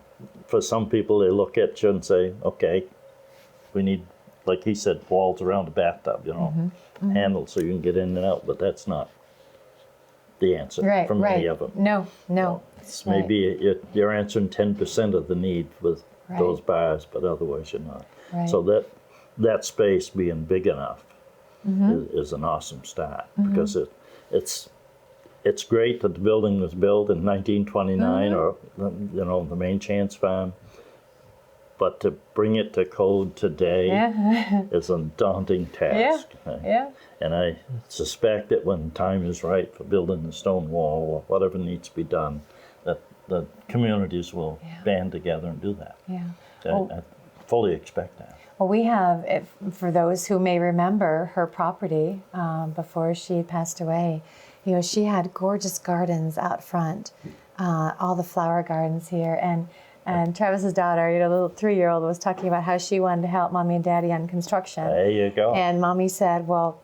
[SPEAKER 1] for some people, they look at you and say, okay, we need, like he said, walls around the bathtub, you know, handles so you can get in and out, but that's not the answer
[SPEAKER 3] Right,
[SPEAKER 1] for many of them.
[SPEAKER 3] No.
[SPEAKER 1] It's
[SPEAKER 3] Right.
[SPEAKER 1] maybe you're answering 10% of the need with
[SPEAKER 3] Right.
[SPEAKER 1] those bars, but otherwise you're not.
[SPEAKER 3] Right.
[SPEAKER 1] So that space being big enough is an awesome start because it's great that the building was built in 1929 or you know the Maine Chance Farm, but to bring it to code today
[SPEAKER 3] Yeah.
[SPEAKER 1] is a daunting task.
[SPEAKER 3] Yeah.
[SPEAKER 1] And I suspect that when time is right for building the stone wall or whatever needs to be done, that the communities will band together and do that.
[SPEAKER 3] Yeah.
[SPEAKER 1] I fully expect that.
[SPEAKER 3] Well, we have, for those who may remember her property before she passed away, you know, she had gorgeous gardens out front, all the flower gardens here. And Travis's daughter, you know, the little 3-year-old, was talking about how she wanted to help Mommy and Daddy on construction.
[SPEAKER 1] There you go.
[SPEAKER 3] And Mommy said, well,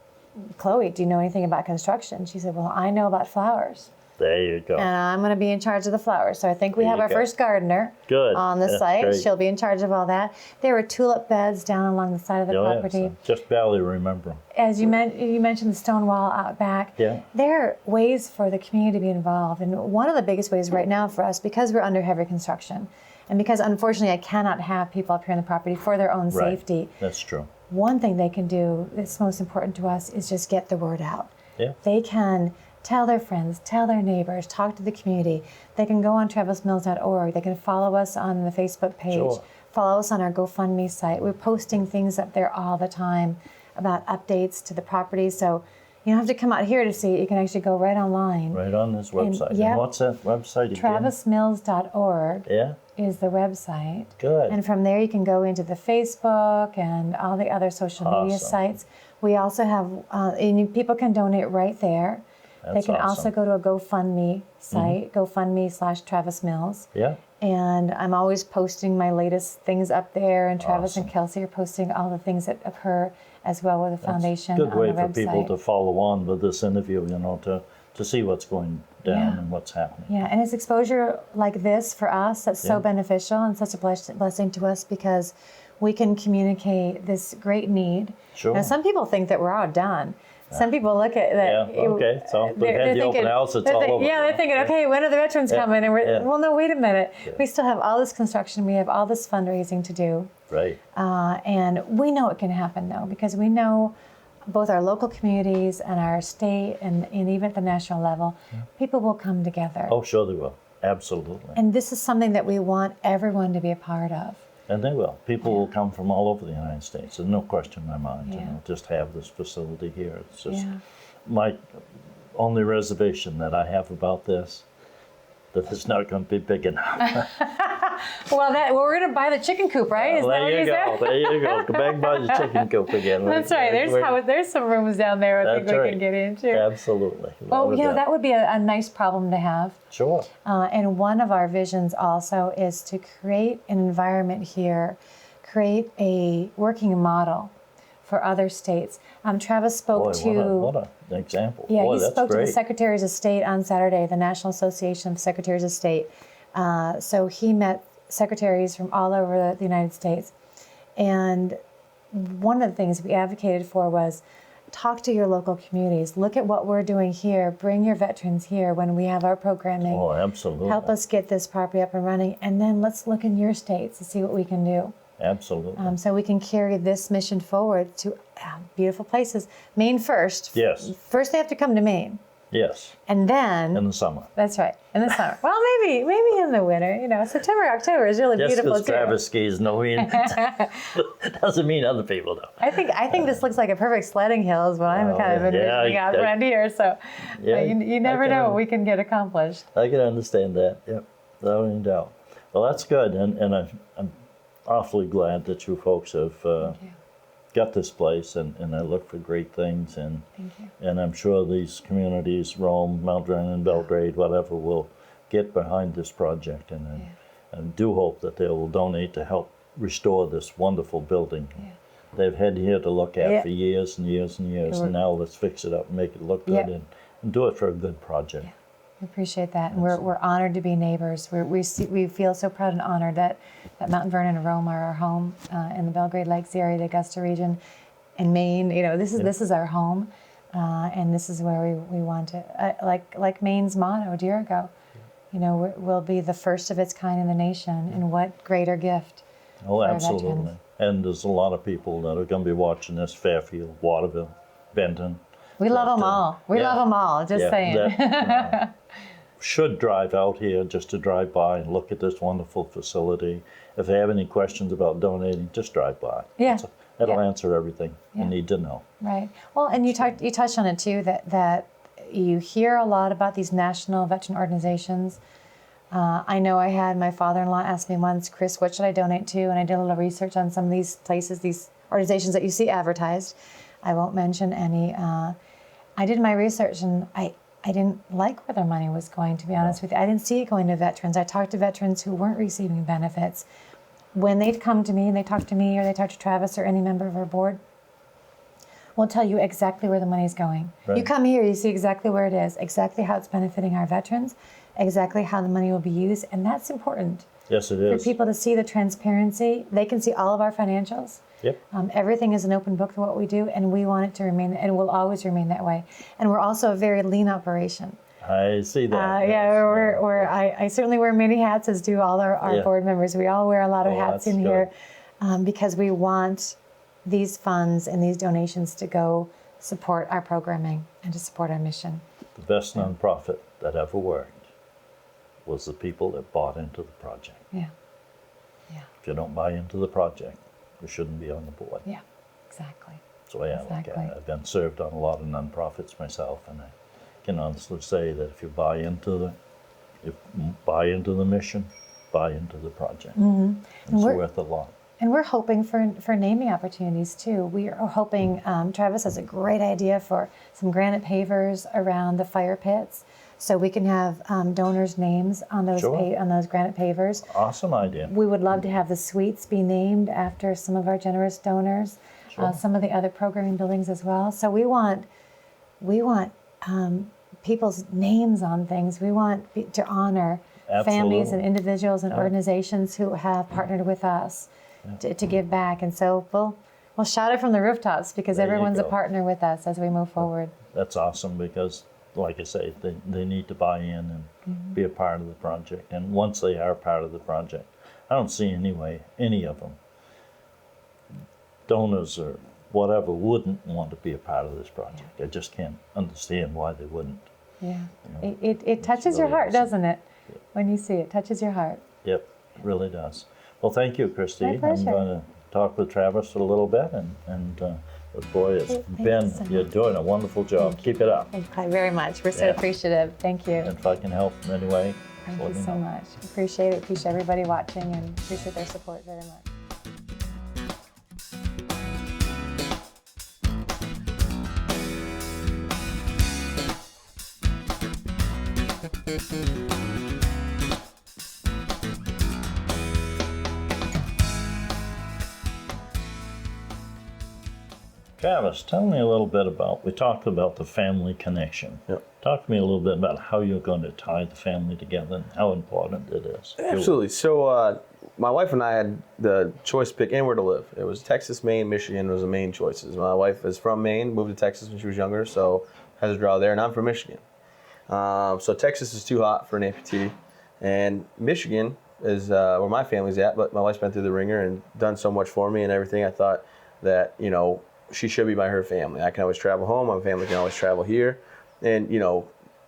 [SPEAKER 3] Chloe, do you know anything about construction? She said, well, I know about flowers.
[SPEAKER 1] There you go.
[SPEAKER 3] And I'm going to be in charge of the flowers. So I think we
[SPEAKER 1] There
[SPEAKER 3] have
[SPEAKER 1] you
[SPEAKER 3] our
[SPEAKER 1] go.
[SPEAKER 3] first gardener
[SPEAKER 1] Good.
[SPEAKER 3] on the
[SPEAKER 1] That's
[SPEAKER 3] site.
[SPEAKER 1] great.
[SPEAKER 3] She'll be in charge of all that. There were tulip beds down along the side of the
[SPEAKER 1] Oh,
[SPEAKER 3] property.
[SPEAKER 1] yes. Just barely remember 'em.
[SPEAKER 3] As you mentioned the stone wall out back.
[SPEAKER 1] Yeah.
[SPEAKER 3] There are ways for the community to be involved. And one of the biggest ways right now for us, because we're under heavy construction, and because unfortunately I cannot have people up here on the property for their own
[SPEAKER 1] Right.
[SPEAKER 3] safety,
[SPEAKER 1] That's true.
[SPEAKER 3] one thing they can do that's most important to us is just get the word out.
[SPEAKER 1] Yeah.
[SPEAKER 3] They can tell their friends, tell their neighbors, talk to the community. They can go on travismills.org. They can follow us on the Facebook page,
[SPEAKER 1] Sure.
[SPEAKER 3] follow us on our GoFundMe site. We're posting things up there all the time about updates to the property. So you don't have to come out here to see it. You can actually go right online.
[SPEAKER 1] Right on this website.
[SPEAKER 3] yeah.
[SPEAKER 1] And what's that website again?
[SPEAKER 3] travismills.org
[SPEAKER 1] Yeah.
[SPEAKER 3] is the website.
[SPEAKER 1] Good.
[SPEAKER 3] And from there you can go into the Facebook and all the other social media
[SPEAKER 1] Awesome.
[SPEAKER 3] sites. We also have, and people can donate right there. They
[SPEAKER 1] That's
[SPEAKER 3] can
[SPEAKER 1] awesome.
[SPEAKER 3] also go to a GoFundMe site, GoFundMe/Travis Mills.
[SPEAKER 1] Yeah.
[SPEAKER 3] And I'm always posting my latest things up there, and Travis
[SPEAKER 1] Awesome.
[SPEAKER 3] and Kelsey are posting all the things that occur as well with the foundation
[SPEAKER 1] Good
[SPEAKER 3] on
[SPEAKER 1] way
[SPEAKER 3] the
[SPEAKER 1] for
[SPEAKER 3] website.
[SPEAKER 1] people to follow on with this interview, you know, to see what's going down
[SPEAKER 3] Yeah.
[SPEAKER 1] and what's happening.
[SPEAKER 3] Yeah, and it's exposure like this for us that's so
[SPEAKER 1] Yeah.
[SPEAKER 3] beneficial and such a blessing to us because we can communicate this great need.
[SPEAKER 1] Sure.
[SPEAKER 3] Now, some people think that we're all done. Some people look at that.
[SPEAKER 1] Yeah, okay. So they've had the open house, it's all over.
[SPEAKER 3] Yeah, they're thinking, okay, when are the veterans coming? And we're,
[SPEAKER 1] yeah.
[SPEAKER 3] well, no, wait a minute. We still have all this construction. We have all this fundraising to do.
[SPEAKER 1] Right.
[SPEAKER 3] And we know it can happen, though, because we know both our local communities and our state and even at the national level, people will come together.
[SPEAKER 1] Oh, sure they will. Absolutely.
[SPEAKER 3] And this is something that we want everyone to be a part of.
[SPEAKER 1] And they will. People will come from all over the United States. There's no question in my mind. You
[SPEAKER 3] Yeah.
[SPEAKER 1] know, just have this facility here. It's just
[SPEAKER 3] Yeah.
[SPEAKER 1] my only reservation that I have about this, that it's not going to be big enough.
[SPEAKER 3] Well, we're going to buy the chicken coop, right? Is that
[SPEAKER 1] There
[SPEAKER 3] what
[SPEAKER 1] you
[SPEAKER 3] you
[SPEAKER 1] go.
[SPEAKER 3] said?
[SPEAKER 1] There you go. Go back and buy the chicken coop again.
[SPEAKER 3] That's right. There's some rooms down there I think
[SPEAKER 1] That's
[SPEAKER 3] we
[SPEAKER 1] right.
[SPEAKER 3] can get into.
[SPEAKER 1] Absolutely.
[SPEAKER 3] Well,
[SPEAKER 1] Without a
[SPEAKER 3] you know,
[SPEAKER 1] doubt.
[SPEAKER 3] that would be a nice problem to have.
[SPEAKER 1] Sure.
[SPEAKER 3] And one of our visions also is to create an environment here, create a working model for other states. Travis spoke
[SPEAKER 1] Boy,
[SPEAKER 3] to...
[SPEAKER 1] what an example.
[SPEAKER 3] Yeah,
[SPEAKER 1] Boy,
[SPEAKER 3] he
[SPEAKER 1] that's
[SPEAKER 3] spoke
[SPEAKER 1] great.
[SPEAKER 3] to the Secretaries of State on Saturday, the National Association of Secretaries of State. So he met secretaries from all over the United States. And one of the things we advocated for was, talk to your local communities. Look at what we're doing here. Bring your veterans here when we have our programming.
[SPEAKER 1] Oh, absolutely.
[SPEAKER 3] Help us get this property up and running. And then let's look in your states to see what we can do.
[SPEAKER 1] Absolutely.
[SPEAKER 3] So we can carry this mission forward to beautiful places. Maine first.
[SPEAKER 1] Yes.
[SPEAKER 3] First they have to come to Maine.
[SPEAKER 1] Yes.
[SPEAKER 3] And then...
[SPEAKER 1] In the summer.
[SPEAKER 3] That's right, in the summer. Well, maybe in the winter. You know, September, October is really
[SPEAKER 1] Just
[SPEAKER 3] beautiful
[SPEAKER 1] because
[SPEAKER 3] too.
[SPEAKER 1] Travis skis doesn't mean other people don't.
[SPEAKER 3] I think this looks like a perfect sledding hill is what I'm kind of envisioning out around here. So you never know what we can get accomplished.
[SPEAKER 1] I can understand that. Yep, without any doubt. Well, that's good, and I'm awfully glad that you folks have got this place, and I look for great things, and I'm sure these communities, Rome, Mount Vernon, Belgrade, whatever, will get behind this project, and I do hope that they will donate to help restore this wonderful building. They've had here to look at for years and years and years, and now let's fix it up and make it look good, and do it for a good project.
[SPEAKER 3] We appreciate that, and we're honored to be neighbors. We feel so proud and honored that Mount Vernon and Rome are our home in the Belgrade Lakes area, the Augusta region, in Maine. You know, this is our home, and this is where we want to. Like Maine's motto, "Dyar go." You know, we'll be the first of its kind in the nation, and what greater gift?
[SPEAKER 1] Oh,
[SPEAKER 3] for our
[SPEAKER 1] absolutely.
[SPEAKER 3] veterans.
[SPEAKER 1] And there's a lot of people that are going to be watching this: Fairfield, Waterville, Benton.
[SPEAKER 3] We love them all. We love them all. Just saying.
[SPEAKER 1] That, should drive out here just to drive by and look at this wonderful facility. If they have any questions about donating, just drive by. That'll answer everything you need to know.
[SPEAKER 3] Right. Well, and you touched on it too, that you hear a lot about these national veteran organizations. I know I had my father-in-law ask me once, "Chris, what should I donate to?" And I did a little research on some of these places, these organizations that you see advertised. I won't mention any. I did my research, and I didn't like where their money was going, to be honest with you. I didn't see it going to veterans. I talked to veterans who weren't receiving benefits. When they'd come to me and they talk to me or they talk to Travis or any member of our board, we'll tell you exactly where the money's going.
[SPEAKER 1] Right.
[SPEAKER 3] You come here, you see exactly where it is, exactly how it's benefiting our veterans, exactly how the money will be used, and that's important.
[SPEAKER 1] Yes, it is.
[SPEAKER 3] For people to see the transparency. They can see all of our financials.
[SPEAKER 1] Yep.
[SPEAKER 3] Everything is an open book to what we do, and we want it to remain, and will always remain that way. And we're also a very lean operation.
[SPEAKER 1] I see that.
[SPEAKER 3] I certainly wear many hats, as do all our board members. We all wear a lot of hats in here because we want these funds and these donations to go support our programming and to support our mission.
[SPEAKER 1] The best nonprofit that ever worked was the people that bought into the project.
[SPEAKER 3] Yeah.
[SPEAKER 1] If you don't buy into the project, you shouldn't be on the board.
[SPEAKER 3] Yeah, exactly.
[SPEAKER 1] That's the way I look at it. I've been served on a lot of nonprofits myself, and I can honestly say that if you buy into the mission, buy into the project. It's worth a lot.
[SPEAKER 3] And we're hoping for naming opportunities too. We are hoping, Travis has a great idea for some granite pavers around the fire pits, so we can have donors' names on those on those granite pavers.
[SPEAKER 1] Awesome idea.
[SPEAKER 3] We would love to have the suites be named after some of our generous donors, some of the other programming buildings as well. So we want people's names on things. We want to honor families and individuals and organizations who have partnered with us to give back. And so we'll shout it from the rooftops because everyone's a partner with us as we move forward.
[SPEAKER 1] That's awesome because, like I say, they need to buy in and be a part of the project. And once they are part of the project, I don't see any of them, donors or whatever, wouldn't want to be a part of this project. I just can't understand why they wouldn't.
[SPEAKER 3] Yeah, it touches your heart, doesn't it? When you see it, touches your heart.
[SPEAKER 1] Yep, it really does. Well, thank you, Christy.
[SPEAKER 3] My pleasure.
[SPEAKER 1] I'm going to talk with Travis a little bit, and boy, you're doing a wonderful job. Keep it up.
[SPEAKER 3] Thank you very much. We're so appreciative. Thank you.
[SPEAKER 1] And if I can help in any way,
[SPEAKER 3] thank you so much. Appreciate it. Appreciate everybody watching, and appreciate their support very much.
[SPEAKER 1] Travis, tell me a little bit about, we talked about the family connection.
[SPEAKER 2] Yep.
[SPEAKER 1] Talk to me a little bit about how you're going to tie the family together and how important it is.
[SPEAKER 2] Absolutely. So my wife and I had the choice to pick anywhere to live. It was Texas, Maine, Michigan was the main choices. My wife is from Maine, moved to Texas when she was younger, so has a draw there, and I'm from Michigan. So Texas is too hot for an amputee, and Michigan is where my family's at, but my wife's been through the ringer and done so much for me and everything. I thought that, she should be by her family. I can always travel home, my family can always travel here, and,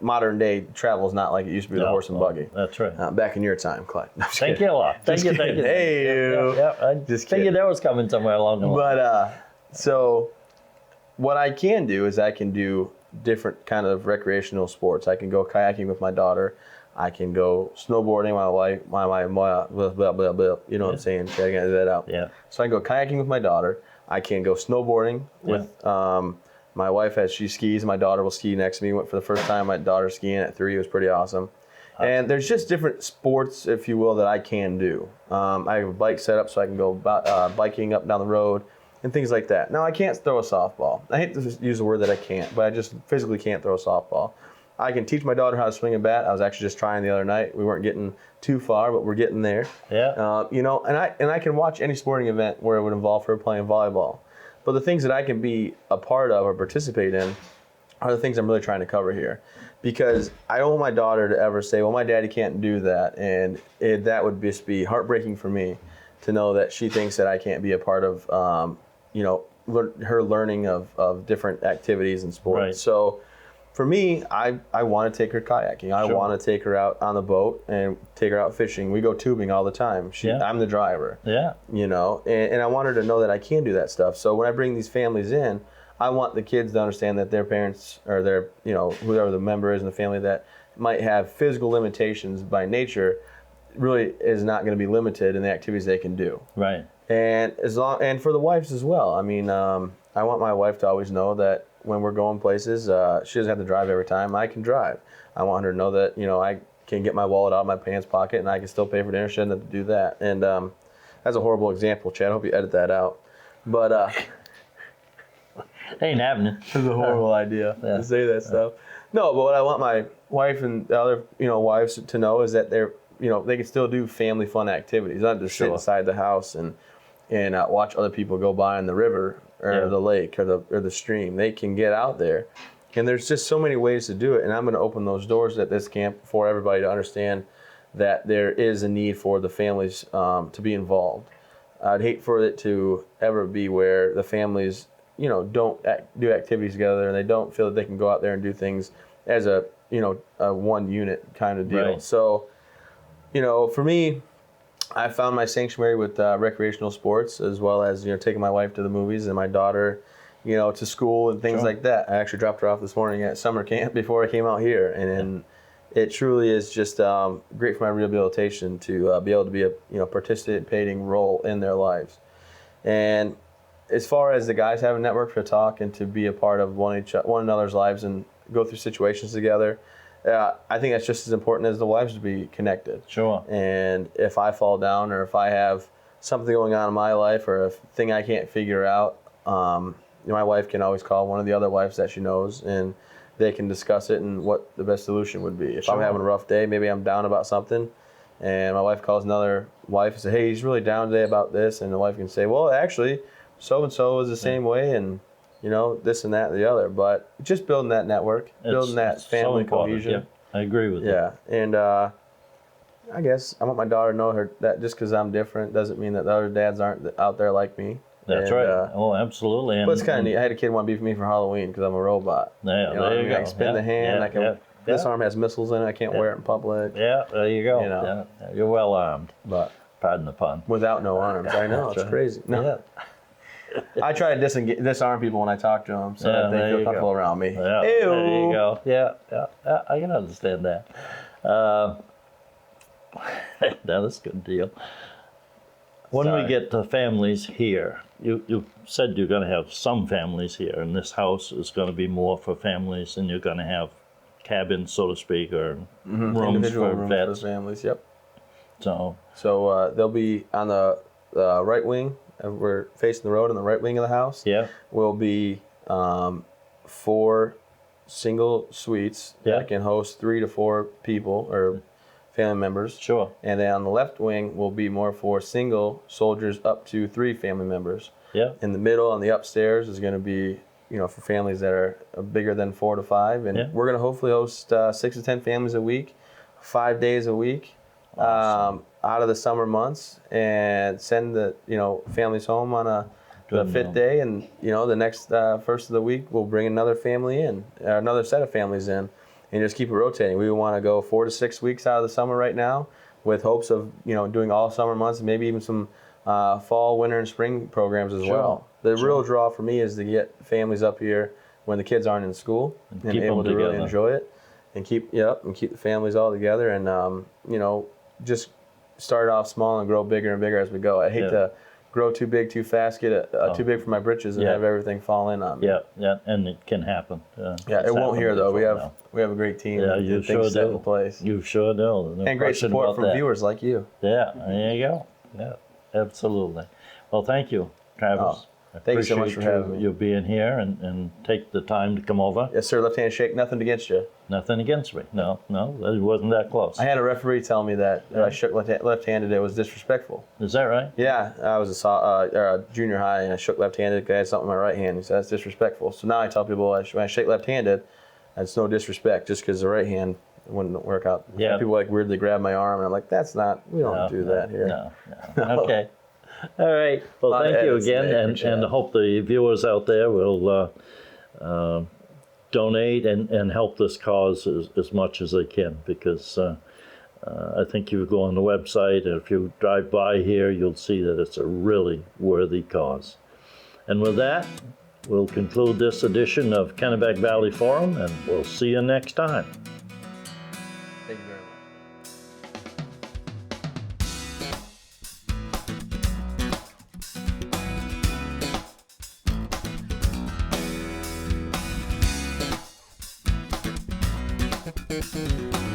[SPEAKER 2] modern day travel is not like it used to be with a horse and buggy.
[SPEAKER 1] That's right.
[SPEAKER 2] Back in your time, Clyde. No,
[SPEAKER 1] Thank you a lot. Thank you.
[SPEAKER 2] Hey,
[SPEAKER 1] I just figured that was coming somewhere along the line.
[SPEAKER 2] But so what I can do is I can do different kind of recreational sports. I can go kayaking with my daughter. I can go snowboarding. My wife, blah, blah, blah, blah. You know what I'm saying? I gotta get that out.
[SPEAKER 1] Yeah.
[SPEAKER 2] So I can go kayaking with my daughter. I can go snowboarding with my wife as she skis. My daughter will ski next to me. Went for the first time. My daughter skiing at 3. It was pretty awesome. And there's just different sports, if you will, that I can do. I have a bike set up so I can go biking up down the road and things like that. Now, I can't throw a softball. I hate to use the word that I can't, but I just physically can't throw a softball. I can teach my daughter how to swing a bat. I was actually just trying the other night. We weren't getting too far, but we're getting there.
[SPEAKER 1] Yeah.
[SPEAKER 2] And I can watch any sporting event where it would involve her playing volleyball. But the things that I can be a part of or participate in are the things I'm really trying to cover here. Because I don't want my daughter to ever say, well, my daddy can't do that. And that would just be heartbreaking for me to know that she thinks that I can't be a part of, her learning of different activities and sports.
[SPEAKER 1] Right.
[SPEAKER 2] So for me, I want to take her kayaking. I want to take her out on the boat and take her out fishing. We go tubing all the time. I'm the driver.
[SPEAKER 1] Yeah.
[SPEAKER 2] And I want her to know that I can do that stuff. So when I bring these families in, I want the kids to understand that their parents or their, whoever the member is in the family that might have physical limitations by nature really is not going to be limited in the activities they can do.
[SPEAKER 1] Right.
[SPEAKER 2] And for the wives as well. I mean, I want my wife to always know that when we're going places, she doesn't have to drive every time. I can drive. I want her to know that, I can get my wallet out of my pants pocket and I can still pay for dinner. She doesn't have to do that. And that's a horrible example, Chad. I hope you edit that out. But
[SPEAKER 1] Ain't happening.
[SPEAKER 2] it's a horrible idea to say that stuff. No, but what I want my wife and the other, wives to know is that they're, they can still do family fun activities, not just sit inside the house and watch other people go by on the river or the lake or the stream. They can get out there, and there's just so many ways to do it. And I'm going to open those doors at this camp for everybody to understand that there is a need for the families to be involved. I'd hate for it to ever be where the families, don't do activities together and they don't feel that they can go out there and do things as a one unit kind of deal.
[SPEAKER 1] Right.
[SPEAKER 2] So, for me, I found my sanctuary with recreational sports, as well as taking my wife to the movies and my daughter, to school and things like that. I actually dropped her off this morning at summer camp before I came out here, and it truly is just great for my rehabilitation to be able to be a participating role in their lives. And as far as the guys have a network to talk and to be a part of one another's lives and go through situations together, I think that's just as important as the wives to be connected.
[SPEAKER 1] Sure.
[SPEAKER 2] And if I fall down or if I have something going on in my life or a thing I can't figure out, my wife can always call one of the other wives that she knows and they can discuss it and what the best solution would be. If I'm having a rough day, maybe I'm down about something, and my wife calls another wife and says, hey, he's really down today about this, and the wife can say, well, actually, so-and-so is the same way, and this and that and the other. But just building that network, building that family cohesion.
[SPEAKER 1] Yep. I agree with you.
[SPEAKER 2] Yeah, and I guess I want my daughter to know that just because I'm different doesn't mean that the other dads aren't out there like me.
[SPEAKER 1] That's right. Oh, absolutely.
[SPEAKER 2] But it's kind of neat. I had a kid want to be for me for Halloween because I'm a robot.
[SPEAKER 1] Yeah, there you go.
[SPEAKER 2] I can spin the hand. I can. This arm has missiles in it. I can't wear it in public.
[SPEAKER 1] Yeah, there you go. Yeah, you're well armed.
[SPEAKER 2] But
[SPEAKER 1] pardon the pun.
[SPEAKER 2] Without no arms. I know, it's crazy. No. I try to disarm people when I talk to them so that they feel comfortable around me.
[SPEAKER 1] Yeah,
[SPEAKER 2] Ew.
[SPEAKER 1] there you go. Yeah, I can understand that. That's a good deal. When we get to families here, you said you're going to have some families here, and this house is going to be more for families, and you're going to have cabins, so to speak, or rooms for vets.
[SPEAKER 2] For families, yep.
[SPEAKER 1] So
[SPEAKER 2] they'll be on the right wing. We're facing the road on the right wing of the house.
[SPEAKER 1] Yeah.
[SPEAKER 2] Will be 4 single suites that can host 3 to 4 people, or family members.
[SPEAKER 1] Sure.
[SPEAKER 2] And then on the left wing will be more for single soldiers up to 3 family members.
[SPEAKER 1] Yeah.
[SPEAKER 2] In the middle and the upstairs is going to be, for families that are bigger than 4 to 5. And we're going to hopefully host 6 to 10 families a week, 5 days a week.
[SPEAKER 1] Awesome.
[SPEAKER 2] Out of the summer months, and send the families home on the 5th day, and the next first of the week we'll bring another family in, another set of families in, and just keep it rotating. We want to go 4 to 6 weeks out of the summer right now, with hopes of doing all summer months, and maybe even some fall, winter, and spring programs as well. The real draw for me is to get families up here when the kids aren't in school and able to really enjoy it, and keep the families all together, and just start off small and grow bigger and bigger as we go. I hate to grow too big too fast, get too big for my britches, and have everything fall in on me.
[SPEAKER 1] Yeah, and it can happen.
[SPEAKER 2] It won't here though. We have a great team.
[SPEAKER 1] Yeah,
[SPEAKER 2] and
[SPEAKER 1] you
[SPEAKER 2] things
[SPEAKER 1] sure
[SPEAKER 2] set
[SPEAKER 1] do.
[SPEAKER 2] in place.
[SPEAKER 1] You sure do. No
[SPEAKER 2] And great
[SPEAKER 1] question
[SPEAKER 2] support
[SPEAKER 1] about
[SPEAKER 2] from
[SPEAKER 1] that.
[SPEAKER 2] viewers like you.
[SPEAKER 1] Yeah, there you go. Yeah, absolutely. Well, thank you, Travis.
[SPEAKER 2] Thank you so much for having me.
[SPEAKER 1] You being here and take the time to come over.
[SPEAKER 2] Yes, sir. Left-handed shake, nothing against you.
[SPEAKER 1] Nothing against me. No, it wasn't that close.
[SPEAKER 2] I had a referee tell me that I shook left-handed. It was disrespectful.
[SPEAKER 1] Is that right?
[SPEAKER 2] Yeah, I was a junior high and I shook left-handed because I had something in my right hand. He said that's disrespectful. So now I tell people when I shake left-handed, it's no disrespect just because the right hand wouldn't work out.
[SPEAKER 1] Yeah.
[SPEAKER 2] People weirdly grab my arm and I'm like, we don't do that here.
[SPEAKER 1] No. Okay. All right. Well, thank you again, and I hope the viewers out there will donate and help this cause as much as they can, because I think you go on the website, and if you drive by here, you'll see that it's a really worthy cause. And with that, we'll conclude this edition of Kennebec Valley Forum, and we'll see you next time.
[SPEAKER 2] Thank you very much.
[SPEAKER 4] Thank you.